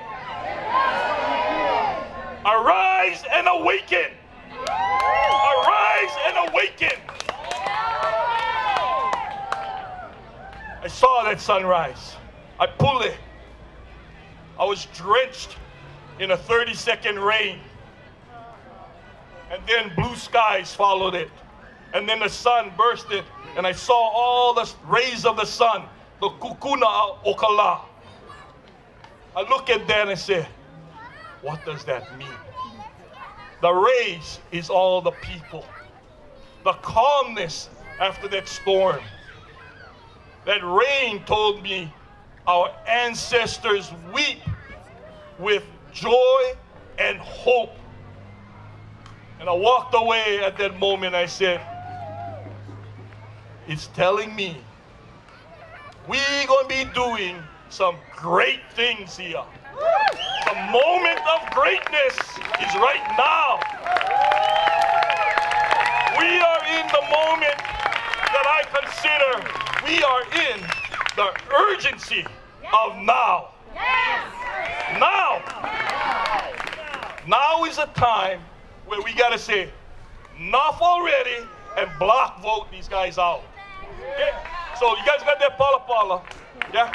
Arise and awaken. Arise and awaken. I saw that sunrise. I pulled it. I was drenched in a 30-second rain. And then blue skies followed it. And then the sun bursted. And I saw all the rays of the sun. The kukuna okala. I look at that and say, what does that mean? The rays is all the people. The calmness after that storm. That rain told me our ancestors weep with joy and hope. And I walked away at that moment. I said, it's telling me we're going to be doing some great things here. The moment of greatness is right now. We are in the moment that I consider we are in the urgency of now. Now. Now is a time where we got to say, enough already, and block vote these guys out. Okay? So you guys got that pala pala, yeah?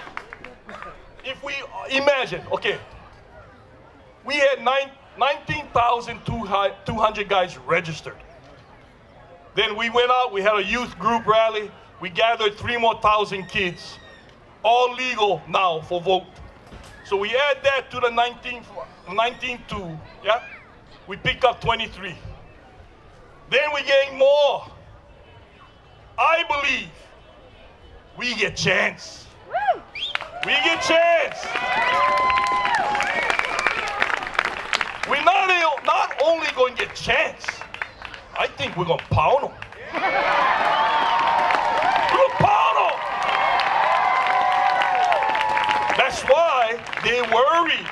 If we imagine, okay, we had 19,200 guys registered. Then we went out, we had a youth group rally, we gathered 3,000 more kids, all legal now for vote. So we add that to the 19,200, yeah? We pick up 23. Then we gain more. I believe we get chance. We get chance. We're not only going to get chance, I think we're going to pound them. We're going to pound them. That's why they worry.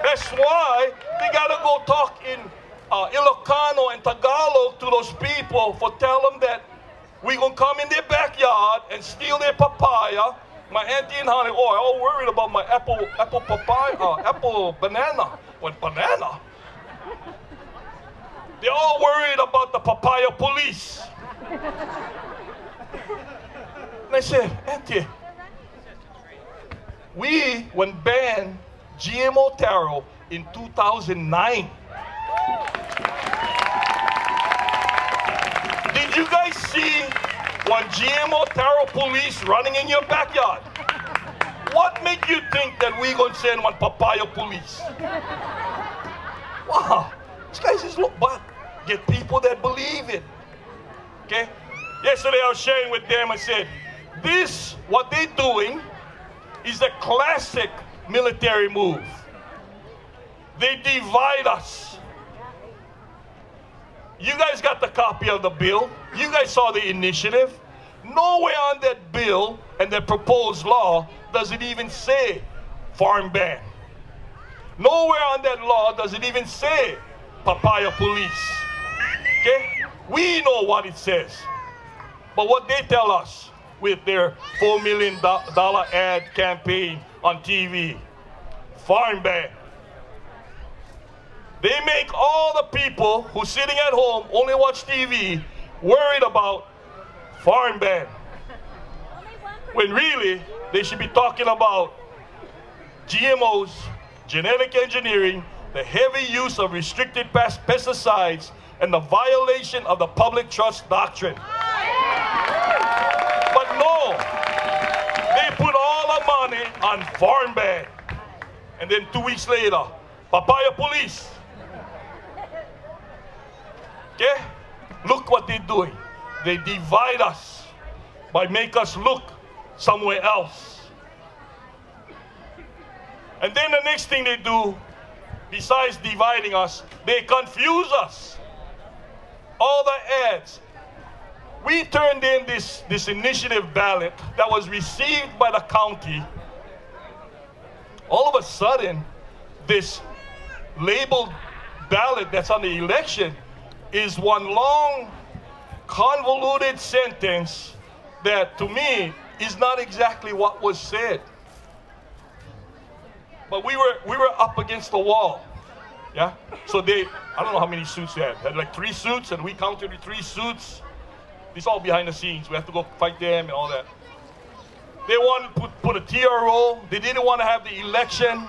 That's why they got to go talk in Ilocano and Tagalog to those people for tell them that we're going to come in their backyard and steal their papaya. My auntie and honey, oh, I'm all worried about my apple papaya, apple banana. What banana? They're all worried about the papaya police. And I said, auntie, we banned GMO taro in 2009. Did you guys see one GMO terror police running in your backyard. What make you think that we gonna send one papaya police? Wow, this guy says, look, but get people that believe it. Okay? Yesterday I was sharing with them, I said, this, what they're doing, is a classic military move. They divide us. You guys got the copy of the bill. You guys saw the initiative. Nowhere on that bill and that proposed law does it even say farm ban. Nowhere on that law does it even say papaya police. Okay? We know what it says. But what they tell us with their $4 million ad campaign on TV, farm ban. They make all the people who sitting at home only watch TV worried about farm ban. When really, they should be talking about GMOs, genetic engineering, the heavy use of restricted pesticides, and the violation of the public trust doctrine. But no, they put all the money on farm ban. And then 2 weeks later, papaya police. Okay? Look what they're doing. They divide us by make us look somewhere else. And then the next thing they do, besides dividing us, they confuse us. All the ads. We turned in this initiative ballot that was received by the county. All of a sudden, this labeled ballot that's on the election is one long, convoluted sentence that, to me, is not exactly what was said. But we were up against the wall, yeah? So I don't know how many suits they had like 3 suits, and we counted with 3 suits. It's all behind the scenes. We have to go fight them and all that. They wanted to put a TRO. They didn't want to have the election.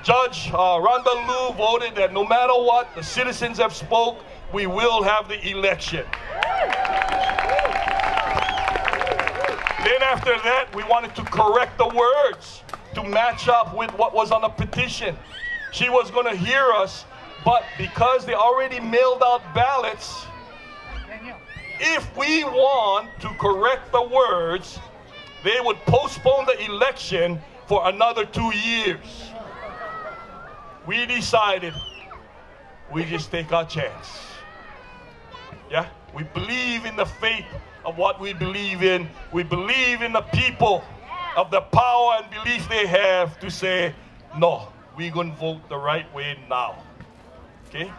Judge Rhonda Liu voted that no matter what, the citizens have spoke, we will have the election. Then after that, we wanted to correct the words to match up with what was on the petition. She was going to hear us, but because they already mailed out ballots, if we want to correct the words, they would postpone the election for another 2 years. We decided we just take our chance. Yeah? We believe in the faith of what we believe in. We believe in the people of the power and belief they have to say, no, we're going to vote the right way now. Okay?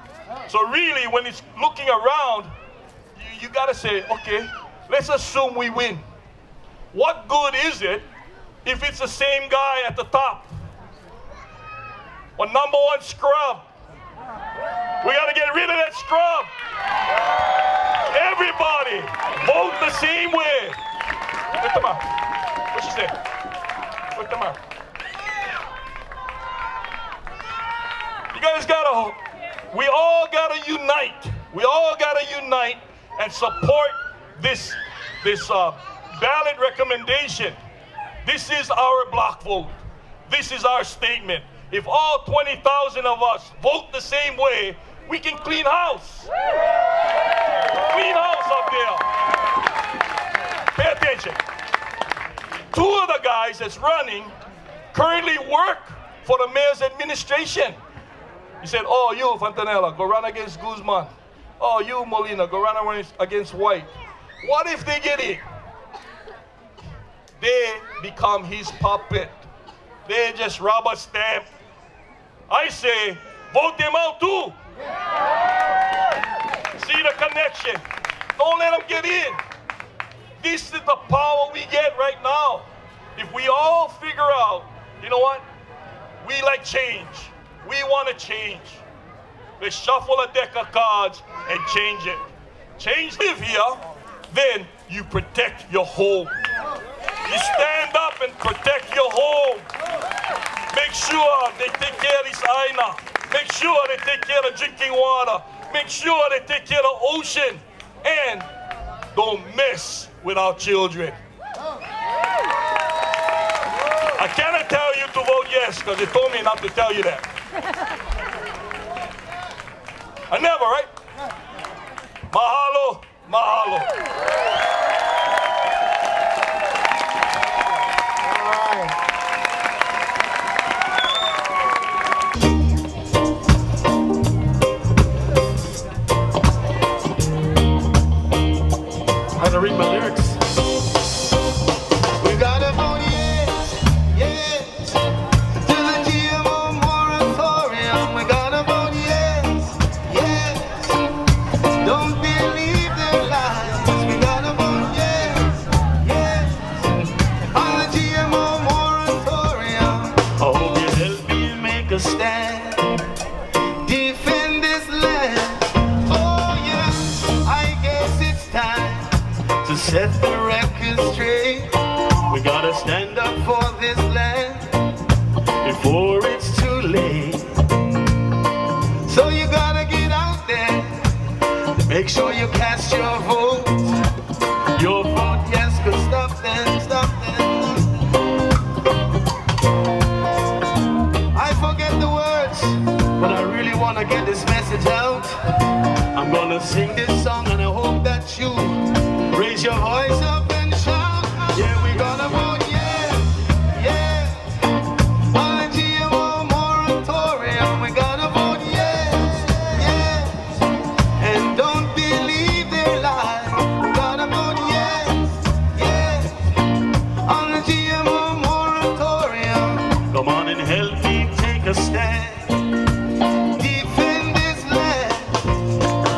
So really, when it's looking around, you got to say, okay, let's assume we win. What good is it if it's the same guy at the top? Or #1 scrub. We got to get rid of that scrub. Everybody vote the same way. Where's Tamara? What she say? Where's Tamara? You guys we all gotta unite. We all gotta unite and support this ballot recommendation. This is our block vote. This is our statement. If all 20,000 of us vote the same way, we can clean house. Clean house up there. Pay attention. 2 of the guys that's running currently work for the mayor's administration. He said, oh, you, Fontanella, go run against Guzman. Oh, you, Molina, go run against White. What if they get in? They become his puppet. They just rubber stamp. I say, vote them out too. See the connection. Don't let them get in. This is the power we get right now. If we all figure out, you know what? We like change. We want to change. Let's shuffle a deck of cards and change it. Change live here, then you protect your home. You stand up and protect your home. Make sure they take care of this aina. Make sure they take care of drinking water. Make sure they take care of the ocean. And don't mess with our children. I cannot tell you to vote yes, because they told me not to tell you that. I never, right? Mahalo, mahalo. How to read my lyrics? We gotta vote yes, yes, to the GMO moratorium. We gotta vote yes, yes. Don't believe their lies. We gotta vote yes, yes, on the GMO moratorium. I hope you help me make a stand. Defend this land. Oh yeah, I guess it's time To set the record straight, we gotta stand up for this land before it's too late. So you gotta get out there. Make sure you cast your vote. Your vote, yes, could stop them, stop them. I forget the words, But I really wanna get this message out. I'm gonna sing this song and I hope that you raise your voice up and shout. Yeah, we gonna vote yes, yes, on the GMO moratorium. We gotta vote yes, yes, and don't believe their lies. We gotta vote yes, yes, on the GMO moratorium. Come on and help me take a stand. Defend this land.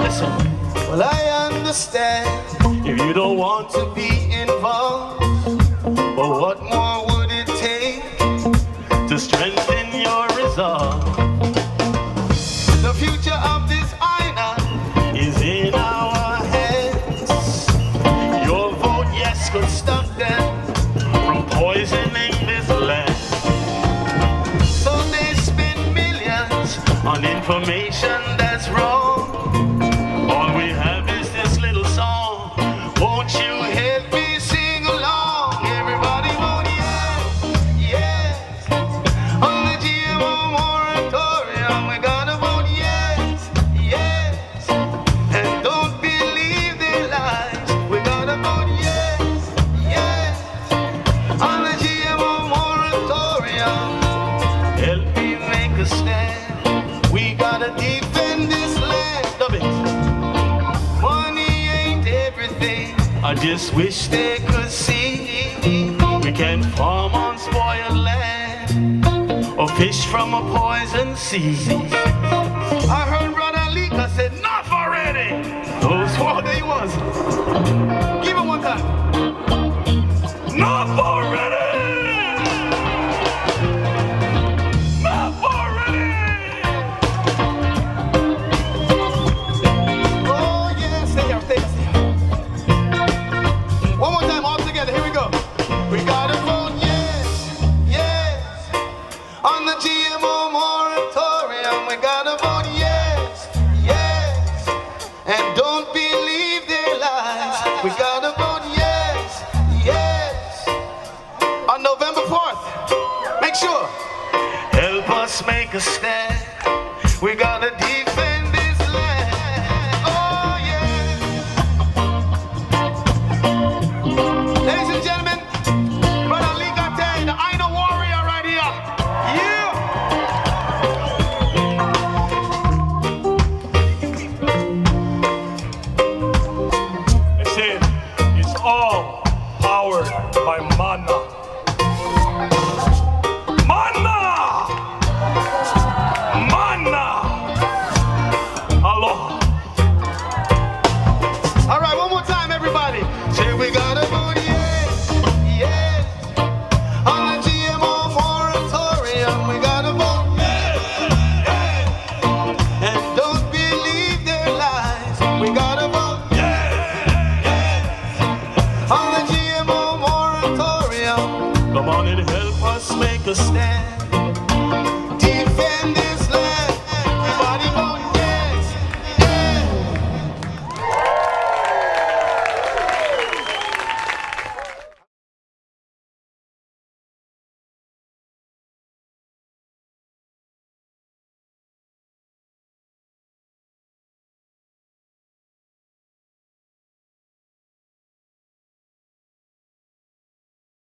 Listen, Well, I understand if you don't want to be involved, but what more would it take to strengthen your resolve? the future of this island Is in our hands. Your vote, yes, could stop them from poisoning this land. So they spend millions On information that's wrong. All we have is this little song. Won't you help me sing along? Everybody vote yes, yes, on the GMO moratorium. We gotta vote yes, yes, and don't believe their lies. We gotta vote yes, yes, on the GMO moratorium. Help me make a stand. We gotta defend this land. Stop it. Money ain't everything. I just wish they could see we can't farm on spoiled land or fish from a poison sea. I heard brother Alika said, "Enough already." Those were they was. Give it one time. Not already! Not already! Oh yeah, stay here, stay here. One more time, all together. Here we go. We gotta vote yes, yes, on the GMO moratorium. We gotta vote yes, yes, and don't believe their lies. We gotta vote yes, yes, on November 4th. Make sure. Help us make a stand. We gotta defend